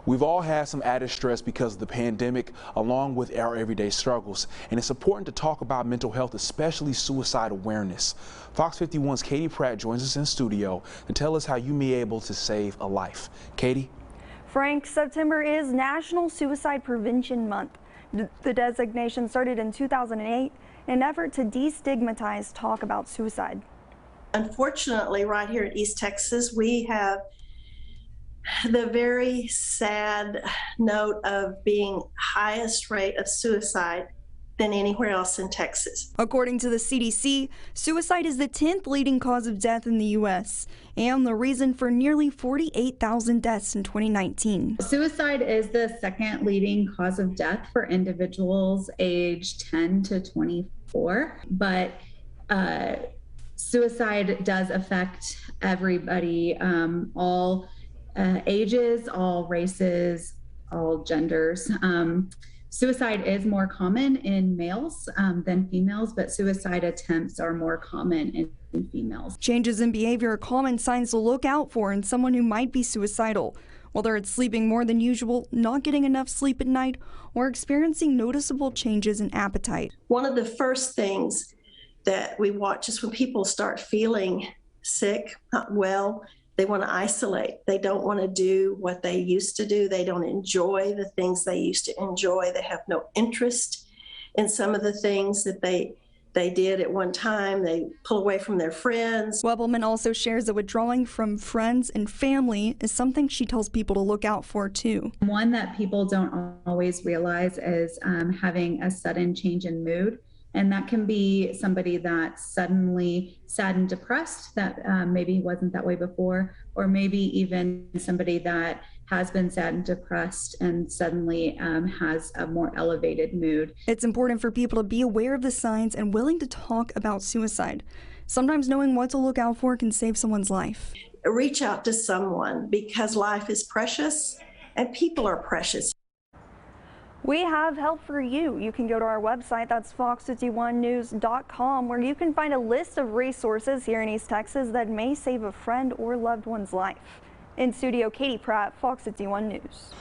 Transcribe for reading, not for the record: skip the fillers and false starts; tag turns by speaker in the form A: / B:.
A: We've all had some added stress because of the pandemic, along with our everyday struggles, and it's important to talk about mental health, especially suicide awareness. Fox 51's Katie Pratt joins us in studio to tell us how you may be able to save a life. Katie?
B: Frank, September is National Suicide Prevention Month. The designation started in 2008 in an effort to destigmatize talk about suicide.
C: Unfortunately, right here in East Texas, we have the very sad note of being highest rate of suicide than anywhere else in Texas.
B: According to the CDC, suicide is the 10th leading cause of death in the U.S. and the reason for nearly 48,000 deaths in 2019.
D: Suicide is the second leading cause of death for individuals aged 10 to 24, but suicide does affect everybody, all ages, all races, all genders. Suicide is more common in males than females, but suicide attempts are more common in females.
B: Changes in behavior are common signs to look out for in someone who might be suicidal, whether it's sleeping more than usual, not getting enough sleep at night, or experiencing noticeable changes in appetite.
C: One of the first things that we watch is when people start feeling sick, not well. They want to isolate. They don't want to do what they used to do. They don't enjoy the things they used to enjoy. They have no interest in some of the things that they did at one time. They pull away from their friends.
B: Webelman also shares that withdrawing from friends and family is something she tells people to look out for too.
D: One that people don't always realize is having a sudden change in mood. And that can be somebody that's suddenly sad and depressed that maybe wasn't that way before, or maybe even somebody that has been sad and depressed and suddenly has a more elevated mood.
B: It's important for people to be aware of the signs and willing to talk about suicide. Sometimes knowing what to look out for can save someone's life.
C: Reach out to someone because life is precious and people are precious.
B: We have help for you. You can go to our website, that's fox51news.com, where you can find a list of resources here in East Texas that may save a friend or loved one's life. In studio, Katie Pratt, Fox 51 News.